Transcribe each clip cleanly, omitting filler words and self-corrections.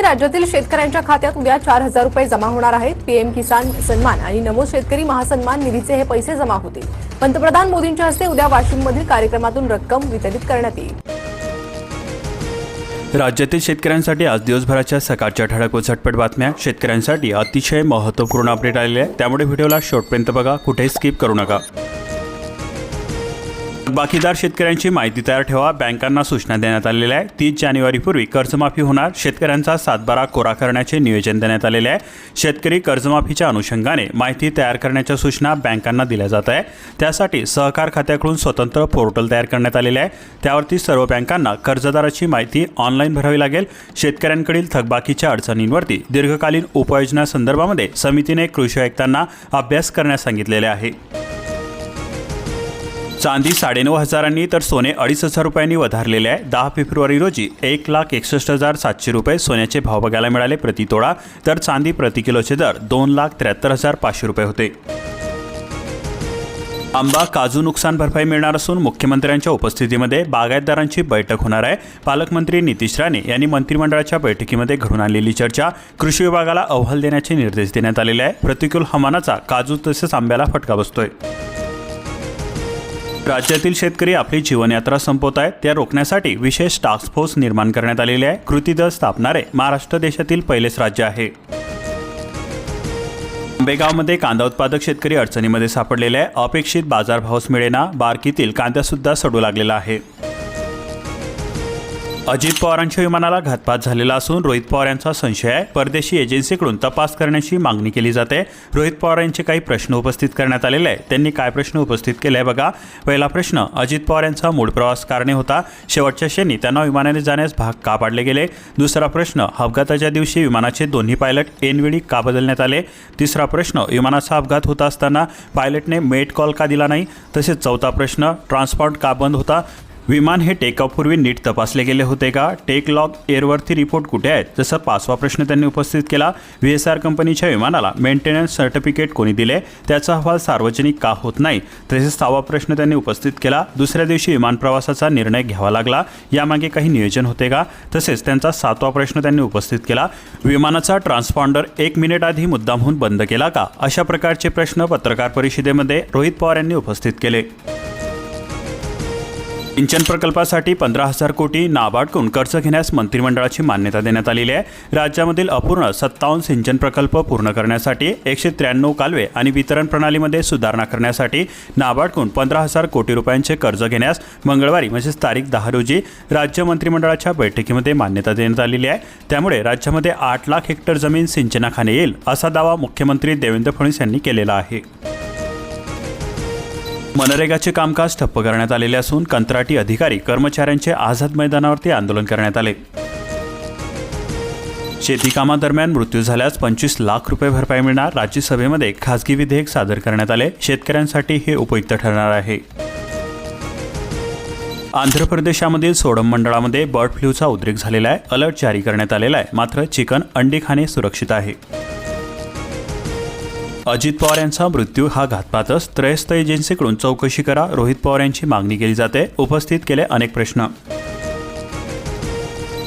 राज्यातील शेतकऱ्यांच्या खात्यात उद्या 4,000 रुपये जमा होणार आहेत। पीएम किसान सन्मान आणि नमो शेतकरी महासन्मान निधीचे हे पैसे जमा होतील। पंतप्रधान मोदींच्या हस्ते उद्या वाशिममधील कार्यक्रमातून रक्कम वितरित करण्यात येईल। राज्यातील शेतकऱ्यांसाठी आज दिवसभराच्या सकाळच्या ठळक व झटपट बातम्या। शेतकऱ्यांसाठी अतिशय महत्त्वपूर्ण अपडेट आलेले आहे, त्यामुळे व्हिडिओला शेवटपर्यंत बघा, कुठेही स्किप करू नका। बाकीदार शेतकऱ्यांची माहिती तयार ठेवा। बँकांना सूचना देण्यात आलेल्या आहे। 30 जानेवारीपूर्वी कर्जमाफी होणार। शेतकऱ्यांचा 7/12 कोरा करण्याचे नियोजन देण्यात आलेले आहे। शेतकरी कर्जमाफीच्या अनुषंगाने माहिती तयार करण्याच्या सूचना बँकांना दिल्या जात आहे। त्यासाठी सहकार खात्याकडून स्वतंत्र पोर्टल तयार करण्यात आलेले आहे। त्यावरती सर्व बँकांना कर्जदाराची माहिती ऑनलाईन भरावी लागेल। शेतकऱ्यांकडील थकबाकीच्या अडचणींवरती दीर्घकालीन उपाययोजनांसंदर्भामध्ये समितीने कृषी आयुक्तांना अभ्यास करण्यास सांगितलेले आहे। चांदी 9,500 तर सोने 2,500 रुपयांनी वधारलेले आहे। 10 फेब्रुवारी रोजी 1,61,700 रुपये सोन्याचे भाव बघायला मिळाले प्रति तोळा, तर चांदी प्रति किलोचे दर 2,73,500 रुपये होते। आंबा काजू नुकसान भरपाई मिळणार असून मुख्यमंत्र्यांच्या उपस्थितीमध्ये बागायतदारांची बैठक होणार आहे। पालकमंत्री नितीश राणे यांनी मंत्रिमंडळाच्या बैठकीमध्ये घडून आणलेली चर्चा, कृषी विभागाला अहवाल देण्याचे निर्देश देण्यात आलेले आहे। प्रतिकूल हवामानाचा काजू तसेच आंब्याला फटका बसतोय। राज्यातील शेतकरी आपली जीवनयात्रा संपवत आहेत, त्या रोखण्यासाठी विशेष टास्क फोर्स निर्माण करण्यात आलेली आहे। कृती दल स्थापणारे महाराष्ट्र देशातील पहिलेच राज्य आहे। आंबेगावमध्ये कांदा उत्पादक शेतकरी अडचणीमध्ये सापडलेले आहे। अपेक्षित बाजारभावच मिळेना, बारकीतील कांद्यासुद्धा सडू लागलेला आहे। अजित पवारांच्या विमानाला घातपात झालेला असून रोहित पवार यांचा संशय आहे। परदेशी एजन्सीकडून तपास करण्याची मागणी केली जाते। रोहित पवार यांचे काही प्रश्न उपस्थित करण्यात आलेले आहे। त्यांनी काय प्रश्न उपस्थित केले आहे बघा। पहिला प्रश्न, अजित पवार यांचा मूळ प्रवास कारणे होता, शेवटच्या क्षणी त्यांना विमानाने जाण्यास भाग का पाडले गेले। दुसरा प्रश्न, अपघाताच्या दिवशी विमानाचे दोन्ही पायलट ऐनवेळी का बदलण्यात आले। तिसरा प्रश्न, विमानाचा अपघात होता असताना पायलटने मेट कॉल का दिला नाही। तसेच चौथा प्रश्न, ट्रान्सपॉन्ड का बंद होता। विमान हे टेकऑफपूर्वी नीट तपासले गेले होते का। टेक लॉग एअरवरती रिपोर्ट कुठे आहेत। जसं 5वा प्रश्न त्यांनी उपस्थित केला, VSR कंपनीच्या विमानाला मेंटेनन्स सर्टिफिकेट कोणी दिले, त्याचा अहवाल सार्वजनिक का होत नाही। तसेच 6वा प्रश्न त्यांनी उपस्थित केला, दुसऱ्या दिवशी विमान प्रवासाचा निर्णय घ्यावा लागला, यामागे काही नियोजन होते का। तसेच त्यांचा 7वा प्रश्न त्यांनी उपस्थित केला, विमानाचा ट्रान्सपॉन्डर 1 मिनिट आधी मुद्दामहून बंद केला का। अशा प्रकारचे प्रश्न पत्रकार परिषदेमध्ये रोहित पवार यांनी उपस्थित केले। सिंचन प्रकल्पासाठी 15,000 कोटी नाबार्डकडून कर्ज घेण्यास मंत्रिमंडळाची मान्यता देण्यात आलेली आहे। राज्यामधील अपूर्ण 57 सिंचन प्रकल्प पूर्ण करण्यासाठी 193 कालवे आणि वितरण प्रणालीमध्ये सुधारणा करण्यासाठी नाबार्डकडून 15,000 कोटी रुपयांचे कर्ज घेण्यास मंगळवारी म्हणजेच तारीख 10 रोजी राज्य मंत्रिमंडळाच्या बैठकीमध्ये मान्यता देण्यात आलेली आहे। त्यामुळे राज्यामध्ये 8 लाख हेक्टर जमीन सिंचनाखाली येईल असा दावा मुख्यमंत्री देवेंद्र फडणवीस यांनी केलेला आहे। मनरेगाचे कामकाज ठप्प करण्यात आलेले असून कंत्राटी अधिकारी कर्मचाऱ्यांचे आझाद मैदानावरती आंदोलन करण्यात आले। शेती कामादरम्यान मृत्यू झाल्यास 25 लाख रुपये भरपाई मिळणार। राज्यसभेमध्ये खासगी विधेयक सादर करण्यात आले। शेतकऱ्यांसाठी हे उपयुक्त ठरणार आहे। आंध्र प्रदेशामधील सोडम मंडळामध्ये बर्ड फ्लूचा उद्रेक झालेला आहे। अलर्ट जारी करण्यात आलेला आहे, मात्र चिकन अंडी खाणे सुरक्षित आहे। अजित पवार यांचा मृत्यू हा घातपातच, त्रयस्थ एजन्सीकडून चौकशी करा, रोहित पवार यांची मागणी केली जाते। उपस्थित केले अनेक प्रश्न।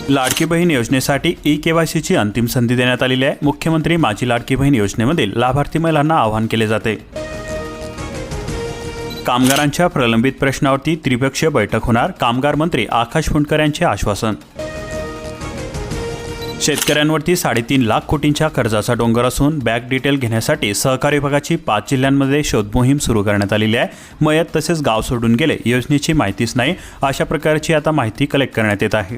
लाडकी बहीण योजनेसाठी ई-KYCची अंतिम संधी देण्यात आलेली आहे। मुख्यमंत्री माझी लाडकी बहीण योजनेमधील लाभार्थी महिलांना आवाहन केले जाते। कामगारांच्या प्रलंबित प्रश्नावरती त्रिपक्षीय बैठक होणार। कामगार मंत्री आकाश फुंडकर यांचे आश्वासन। शेतकऱ्यांवरती 3.5 लाख कोटींच्या कर्जाचा डोंगर असून बँक डिटेल घेण्यासाठी सहकारी विभागाची 5 जिल्ह्यांमध्ये शोध मोहीम सुरू करण्यात आलेली आहे। मयत तसेच गाव सोडून गेले, योजनेची माहितीच नाही, अशा प्रकारची आता माहिती कलेक्ट करण्यात येत आहे।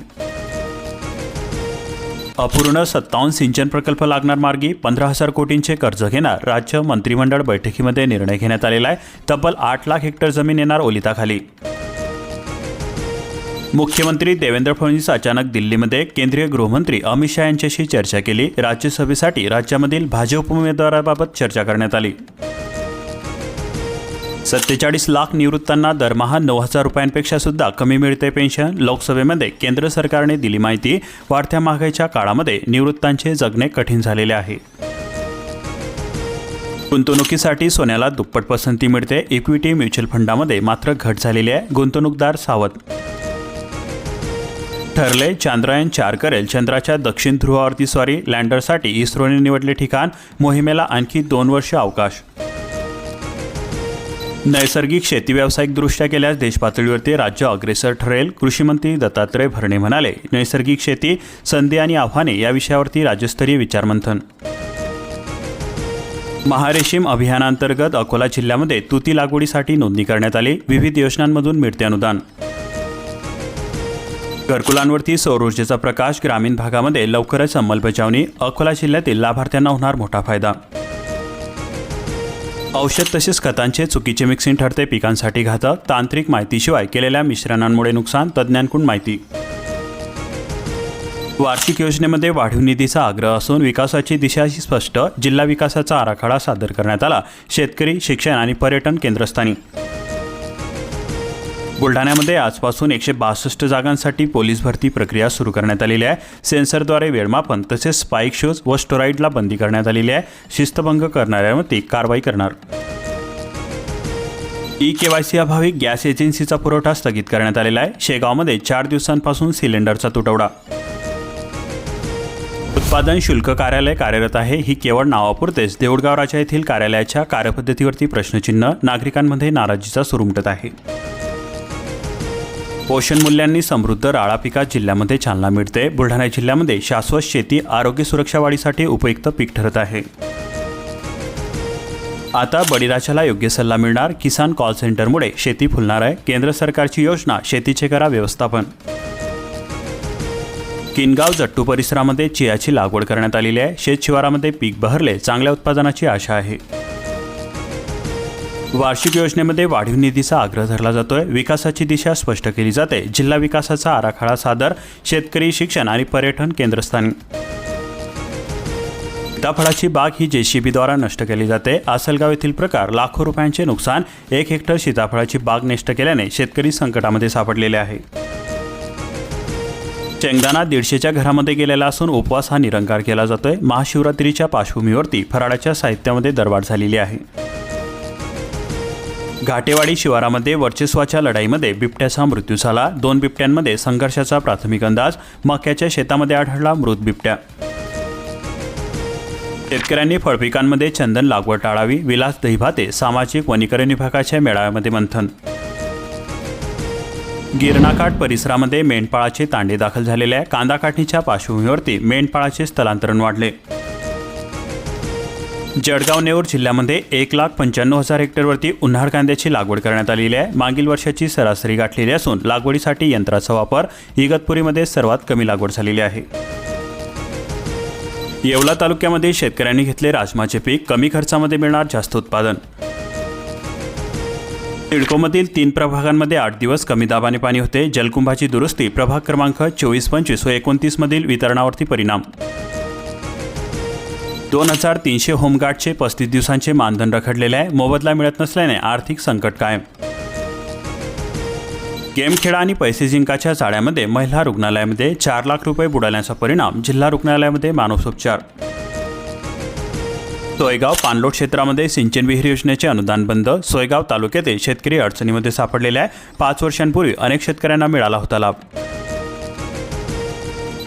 अपूर्ण 57 सिंचन प्रकल्प लागणार मार्गी, 15,000 कोटींचे कर्ज घेणार। राज्य मंत्रिमंडळ बैठकीमध्ये निर्णय घेण्यात आलेला आहे। तब्बल 8 लाख हेक्टर जमीन येणार ओलिताखाली। मुख्यमंत्री देवेंद्र फडणवीस अचानक दिल्लीमध्ये केंद्रीय गृहमंत्री अमित शहा यांच्याशी चर्चा केली। राज्यसभेसाठी राज्यामधील भाजप उमेदवाराबाबत चर्चा करण्यात आली। 47 लाख निवृत्तांना दरमहा 9,000 रुपयांपेक्षा सुद्धा कमी मिळते पेन्शन। लोकसभेमध्ये केंद्र सरकारने दिली माहिती, वाढत्या महागाईच्या काळामध्ये निवृत्तांचे जगणे कठीण झालेले आहे। गुंतवणुकीसाठी सोन्याला दुप्पट पसंती मिळते। इक्विटी म्युच्युअल फंडामध्ये मात्र घट झालेली आहे। गुंतवणूकदार सावध। ठरले, चांद्रयान-4 करेल चंद्राच्या दक्षिण ध्रुवावरती स्वारी. लँडरसाठी इस्रोने निवडले ठिकाण. मोहिमेला आणखी 2 वर्ष अवकाश. नैसर्गिक शेती व्यावसायिकदृष्ट्या केल्यास देशपातळीवरती राज्य अग्रेसर ठरेल. कृषीमंत्री दत्तात्रय भरणे म्हणाले, नैसर्गिक शेती, संधी आणि आव्हाने या विषयावरती राज्यस्तरीय विचारमंथन. महारेशीम अभियानांतर्गत अकोला जिल्ह्यामध्ये तुती लागवडीसाठी नोंदणी करण्यात आली. विविध योजनांमधून मिळते अनुदान. घरकुलांवरती सौर ऊर्जेचा प्रकाश, ग्रामीण भागामध्ये लवकरच अंमलबजावणी. अकोला जिल्ह्यातील लाभार्थ्यांना होणार मोठा फायदा. औषध तसेच खतांचे चुकीचे मिक्सिंग ठरते पिकांसाठी घातक. तांत्रिक माहितीशिवाय केलेल्या मिश्रणांमुळे नुकसान. तज्ज्ञांकडून माहिती. वार्षिक योजनेमध्ये वाढीव निधीचा आग्रह असून विकासाची दिशाही स्पष्ट. जिल्हा विकासाचा आराखडा सादर करण्यात आला. शेतकरी, शिक्षण आणि पर्यटन केंद्रस्थानी. बुलढाण्यामध्ये आजपासून 162 जागांसाठी पोलीस भरती प्रक्रिया सुरू करण्यात आलेली आहे. सेन्सरद्वारे वेळमापन तसेच स्पाइक शूज व स्टेरॉइडला बंदी करण्यात आलेली आहे. शिस्तभंग करणाऱ्यांवरती कारवाई करणार. ई-केवायसी अभावी गॅस एजन्सीचा पुरवठा स्थगित करण्यात आलेला आहे. शेगावमध्ये 4 दिवसांपासून सिलेंडरचा तुटवडा. उत्पादन शुल्क कार्यालय कार्यरत आहे. ही केवळ नावापुरतेच. देऊळगाव राजा येथील कार्यालयाच्या कार्यपद्धतीवरती प्रश्नचिन्ह. नागरिकांमध्ये नाराजीचा सूर उमटत आहे. पोषण मूल्यांनी समृद्ध राळा पिकात जिल्ह्यामध्ये चालना मिळते. बुलढाणा जिल्ह्यामध्ये शाश्वत शेती आरोग्य सुरक्षा वाढीसाठी उपयुक्त पीक ठरत आहे. आता बळीराजाला योग्य सल्ला मिळणार. किसान कॉल सेंटरमुळे शेती फुलणार आहे. केंद्र सरकारची योजना शेतीचे करा व्यवस्थापन. किनगाव जट्टू परिसरामध्ये चियाची लागवड करण्यात आलेली आहे. शेतशिवारामध्ये पीक बहरले. चांगल्या उत्पादनाची आशा आहे. वार्षिक योजनेमध्ये वाढीव निधीचा आग्रह धरला जातोय. विकासाची दिशा स्पष्ट केली जाते. जिल्हा विकासाचा आराखडा सादर. शेतकरी, शिक्षण आणि पर्यटन केंद्रस्थानी. सीताफळाची बाग ही JCBद्वारा नष्ट केली जाते. आसलगाव येथील प्रकार. लाखो रुपयांचे नुकसान. 1 हेक्टर सीताफळाची बाग नष्ट केल्याने शेतकरी संकटामध्ये सापडलेले आहे. शेंगदाणा 150च्या घरामध्ये गेलेला असून उपवास हा निरंकार केला जातोय. महाशिवरात्रीच्या पार्श्वभूमीवरती फराळाच्या साहित्यामध्ये दरवाढ झालेली आहे. घाटेवाडी शिवारामध्ये वर्चस्वाच्या लढाईमध्ये बिबट्याचा मृत्यू झाला. 2 बिबट्यांमध्ये संघर्षाचा प्राथमिक अंदाज. मक्याच्या शेतामध्ये आढळला मृत बिबट्या. शेतकऱ्यांनी फळपिकांमध्ये चंदन लागवड टाळावी. विलास दहिभाते सामाजिक वनीकरण विभागाच्या मेळाव्यामध्ये मंथन. गिरणाकाठ परिसरामध्ये मेंढपाळाचे तांडे दाखल झालेले आहे. कांदा काढणीच्या पार्श्वभूमीवरती मेंढपाळाचे स्थलांतरण वाढले. जळगाव नेऊर जिल्ह्यामध्ये 1,95,000 हेक्टरवरती उन्हाळ कांद्याची लागवड करण्यात आलेली आहे. मागील वर्षाची सरासरी गाठलेली असून लागवडीसाठी यंत्राचा वापर. इगतपुरीमध्ये सर्वात कमी लागवड झालेली आहे. येवला तालुक्यामध्ये शेतकऱ्यांनी घेतले राजमाचे पीक. कमी खर्चामध्ये मिळणार जास्त उत्पादन. सिडकोमधील 3 प्रभागांमध्ये 8 दिवस कमी दाबाने पाणी होते. जलकुंभाची दुरुस्ती. प्रभाग क्रमांक 24, 25 व 29 मधील वितरणावरती परिणाम. 2,300 होमगार्डचे 35 दिवसांचे मानधन रखडलेले आहे. मोबदला मिळत नसल्याने आर्थिक संकट कायम. गेम खेळा आणि पैसे जिंकाच्या जाळ्यामध्ये महिला रुग्णालयामध्ये 4 लाख रुपये बुडाल्याचा परिणाम. जिल्हा रुग्णालयामध्ये मानसोपचार. सोयगाव पाणलोट क्षेत्रामध्ये सिंचन विहीर योजनेचे अनुदान बंद. सोयगाव तालुक्यातील शेतकरी अडचणीमध्ये सापडलेले आहे. 5 वर्षांपूर्वी अनेक शेतकऱ्यांना मिळाला होता लाभ.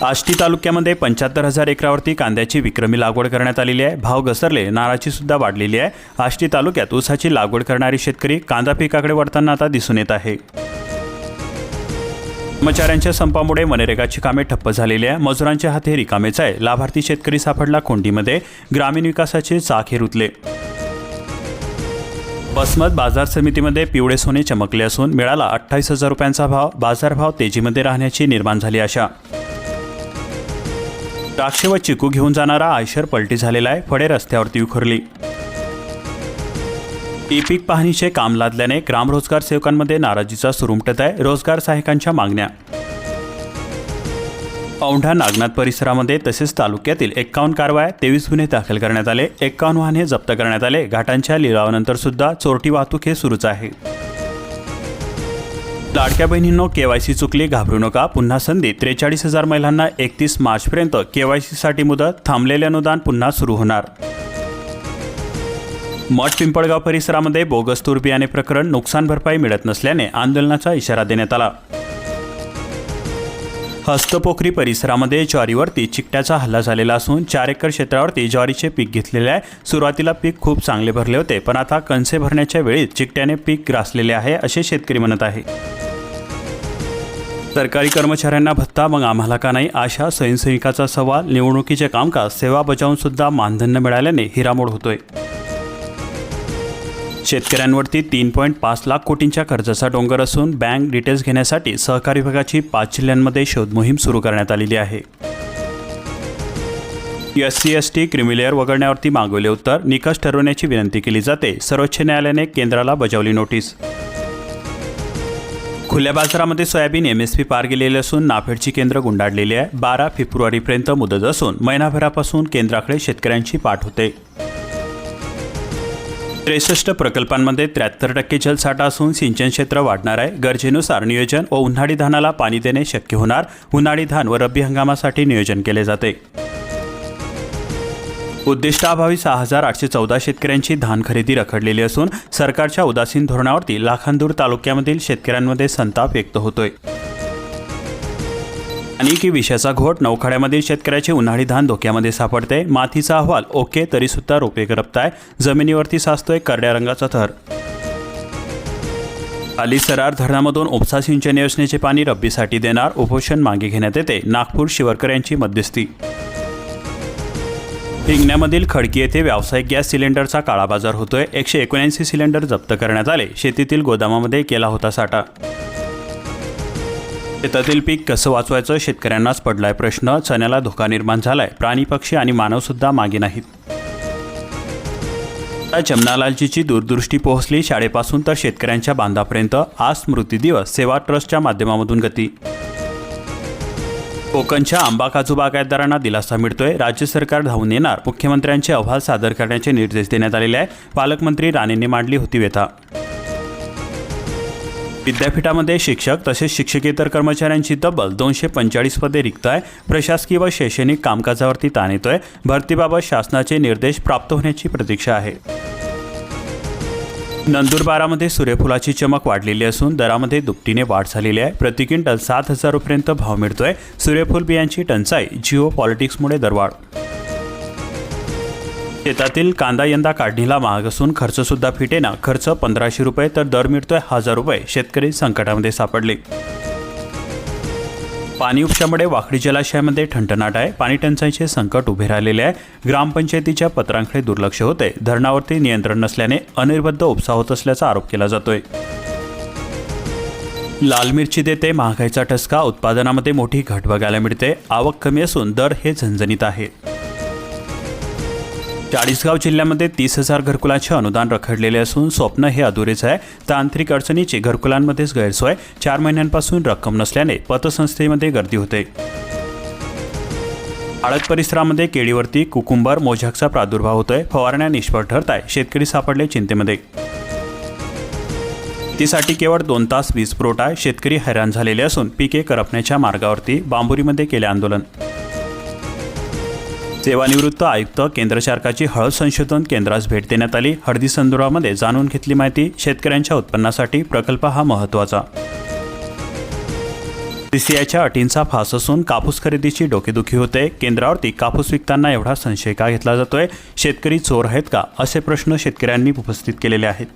आष्टी तालुक्यामध्ये 75,000 एकरावरती कांद्याची विक्रमी लागवड करण्यात आलेली आहे. भाव घसरले. नाराजी सुद्धा वाढलेली आहे. आष्टी तालुक्यात ऊसाची लागवड करणारी शेतकरी कांदा पिकाकडे वळताना आता दिसून येत आहे. कर्मचाऱ्यांच्या संपामुळे मनरेगाची कामे ठप्प झालेली आहे. मजुरांचे हाते रिकामेच आहे. लाभार्थी शेतकरी सापडला कोंडीमध्ये. ग्रामीण विकासाचे चाक हे रुतले. वसमत बाजार समितीमध्ये पिवळे सोने चमकले असून मिळाला 28,000 रुपयांचा भाव. बाजारभाव तेजीमध्ये राहण्याची निर्माण झाली आशा. द्राक्ष व चिकू घेऊन जाणारा आयशर पलटी झालेला आहे. फळे रस्त्यावरती उखरली. ई-पीक पाहणीचे काम लादल्याने ग्रामरोजगार सेवकांमध्ये नाराजीचा सूर उमटत आहे. रोजगार सहाय्यकांच्या मागण्या. औंढा नागनाथ परिसरामध्ये तसेच तालुक्यातील 51 कारवाया, 23 गुन्हे दाखल करण्यात आले. 51 वाहने जप्त करण्यात आले. घाटांच्या लिलावानंतर सुद्धा चोरटी वाहतूक हे सुरूच आहे. लाडक्या बहिणींनो, केवायसी चुकली, घाबरू नका. पुन्हा संधी. 43,000 महिलांना 31 मार्चपर्यंत केवायसीसाठी मुदत. थांबलेले अनुदान पुन्हा सुरू होणार. मठ पिंपळगाव परिसरामध्ये बोगस तूर बियाणे प्रकरण. नुकसान भरपाई मिळत नसल्याने आंदोलनाचा इशारा देण्यात आला. हस्तपोखरी परिसरामध्ये ज्वारीवरती चिकट्याचा हल्ला झालेला असून 4 एकर क्षेत्रावरती ज्वारीचे पीक घेतलेले आहे। सुरुवातीला पीक खूप चांगले भरले होते, पण आता कणसे भरण्याच्या वेळी चिकट्याने पीक ग्रासलेले आहे असे शेतकरी म्हणत आहे। सरकारी कर्मचाऱ्यांना भत्ता मग आम्हाला का नाही, अशा स्वयंसेविकाचा सवाल। निवडणुकीचे कामकाज सेवा बजावून सुद्धा मानधन न मिळाल्याने हिरामोड होतोय। शेतकऱ्यांवरती 3.5 लाख कोटींच्या कर्जाचा डोंगर असून बँक डिटेल्स घेण्यासाठी सहकारी विभागाची 5 जिल्ह्यांमध्ये शोध मोहीम सुरू करण्यात आलेली आहे। SC/ST क्रिमिलेअर वगळण्यावरती मागवले उत्तर, निकष ठरवण्याची विनंती केली जाते। सर्वोच्च न्यायालयाने केंद्राला बजावली नोटीस। खुल्या बाजारामध्ये सोयाबीन MSP पार गेलेले असून नाफेडची केंद्र गुंडाळलेली आहे। 12 फेब्रुवारीपर्यंत मुदत असून महिनाभरापासून केंद्राकडे शेतकऱ्यांची पाठ होते। 63 प्रकल्पांमध्ये 73% जलसाठा असून सिंचन क्षेत्र वाढणार आहे। गरजेनुसार नियोजन व उन्हाळी धानाला पाणी देणे शक्य होणार। उन्हाळी धान व रब्बी हंगामासाठी नियोजन केले जाते। उद्दिष्टाभावी 6814 शेतकऱ्यांची धान खरेदी रखडलेली असून सरकारच्या उदासीन धोरणावरती लाखांदूर तालुक्यामधील शेतकऱ्यांमध्ये संताप व्यक्त होतोय। आणि की विषयाचा घोट, नौखाड्यामधील शेतकऱ्याचे उन्हाळी धान धोक्यामध्ये सापडते। मातीचा अहवाल ओके तरी सुद्धा रोपे करपताय, जमिनीवरती साचतोय करड्या रंगाचा थर। आली सरार धरणामधून उपसा सिंचन योजनेचे पाणी रब्बीसाठी देणार, उपोषण मागे घेण्यात येते। नागपूर शिवरकर यांची मध्यस्थी। हिंगण्यामधील खडकी येथे व्यावसायिक गॅस सिलेंडरचा काळा बाजार होतोय। 179 सिलेंडर जप्त करण्यात आले। शेतीतील गोदामामध्ये केला होता साठा। शेतातील पीक कसं वाचवायचं, शेतकऱ्यांनाच पडलाय प्रश्न। चण्याला धोका निर्माण झालाय। प्राणी, पक्षी आणि मानव सुद्धा मागे नाहीत। जमनालालजीची दूरदृष्टी पोहोचली शाळेपासून तर शेतकऱ्यांच्या बांधापर्यंत। आज स्मृती दिवस सेवा ट्रस्टच्या माध्यमातून गती। कोकणच्या आंबा काजू बागायतदारांना दिलासा मिळतोय। राज्य सरकार धावून येणार, मुख्यमंत्र्यांचे अहवाल सादर करण्याचे निर्देश देण्यात आलेले आहे। पालकमंत्री राणेंनी मांडली होती व्यथा। विद्यापीठामध्ये शिक्षक तसेच शिक्षकेतर कर्मचाऱ्यांची तब्बल 245 पदे रिक्त आहे। प्रशासकीय व शैक्षणिक कामकाजावरती ताण येतोय। भरतीबाबत शासनाचे निर्देश प्राप्त होण्याची प्रतीक्षा आहे। नंदुरबारामध्ये सूर्यफुलाची चमक वाढलेली असून दरामध्ये दुपटीने वाढ झालेली आहे। प्रति क्विंटल 7,000 रुपयांपर्यंत भाव मिळतोय। सूर्यफूल बियांची टंचाई, जिओ पॉलिटिक्समुळे दरवाढ। शेतातील कांदा यंदा काढणीला महाग असून खर्च सुद्धा फिटेना। खर्च 1500 रुपये तर दर मिळतोय 1000 रुपये। शेतकरी संकटामध्ये सापडले। पाणी उपशामुळे वाकडी जलाशयामध्ये ठणठणाट आहे। पाणी टंचाईचे संकट उभे राहिलेले आहे। ग्रामपंचायतीच्या पत्रांकडे दुर्लक्ष होते। धरणावरती नियंत्रण नसल्याने अनिर्बद्ध उपसा होत असल्याचा आरोप केला जातोय। लाल मिरची देते महागाईचा ठसका, उत्पादनामध्ये मोठी घट बघायला मिळते। आवक कमी असून दर हे झणझणीत आहे। चाळीसगाव जिल्ह्यामध्ये 30,000 घरकुलांचे अनुदान रखडलेले असून स्वप्न हे अधुरेच आहे। तांत्रिक अडचणीची घरकुलांमध्येच गैरसोय। 4 महिन्यांपासून रक्कम नसल्याने पतसंस्थेमध्ये गर्दी होते। आळत परिसरामध्ये केळीवरती कुकुंबर मोझॅकचा प्रादुर्भाव होतोय। फवारण्या निष्फळ ठरत आहे। शेतकरी सापडले चिंतेमध्ये। शेतीसाठी केवळ 2 तास वीज पुरवठा आहे। शेतकरी हैराण झालेले असून पिके करपण्याच्या मार्गावरती। बांबुरीमध्ये केले आंदोलन। सेवानिवृत्त आयुक्त केंद्र सरकारची हळद संशोधन केंद्रास भेट देण्यात आली। हळदी संदर्भामध्ये जाणून घेतली माहिती। शेतकऱ्यांच्या उत्पन्नासाठी प्रकल्प हा महत्त्वाचा। CCIच्या अटींचा फास असून कापूस खरेदीची डोकेदुखी होते। केंद्रावरती कापूस विकताना एवढा संशय का घेतला जातोय? शेतकरी चोर आहेत का, असे प्रश्न शेतकऱ्यांनी उपस्थित केलेले आहेत।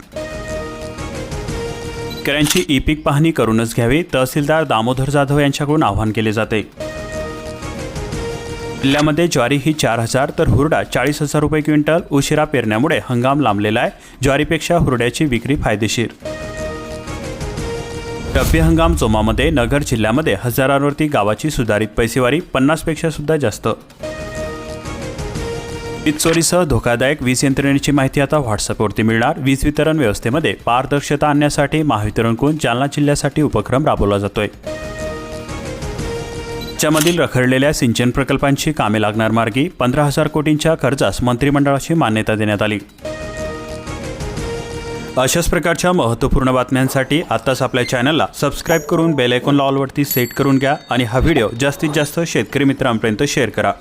शेतकऱ्यांची ई-पीक पाहणी करूनच घ्यावी, तहसीलदार दामोदर जाधव यांच्याकडून आवाहन केले जाते। जिल्ह्यामध्ये ज्वारी ही 4,000 तर हुरडा 40,000 रुपये क्विंटल। उशिरा पेरण्यामुळे हंगाम लांबलेला आहे। ज्वारीपेक्षा हुरड्याची विक्री फायदेशीर। रब्बी हंगाम जोमामध्ये नगर जिल्ह्यामध्ये हजारांवरती गावाची सुधारित पैसेवारी, 50 पेक्षा सुद्धा जास्त। वीज चोरीसह धोकादायक वीज यंत्रणेची माहिती आता व्हॉट्सअपवरती मिळणार। वीज वितरण व्यवस्थेमध्ये पारदर्शकता आणण्यासाठी महावितरणकडून जालना जिल्ह्यासाठी उपक्रम राबवला जातोय। राज्यामधील रखडलेल्या सिंचन प्रकल्पांची कामे लागणार मार्गी। 15,000 कोटींच्या कर्जास मंत्रिमंडळाची मान्यता देण्यात आली। अशाच प्रकारच्या महत्त्वपूर्ण बातम्यांसाठी आताच आपल्या चॅनलला सबस्क्राईब करून बेल आयकॉन ऑलवरती सेट करून घ्या आणि हा व्हिडिओ जास्तीत जास्त शेतकरी मित्रांपर्यंत शेअर करा।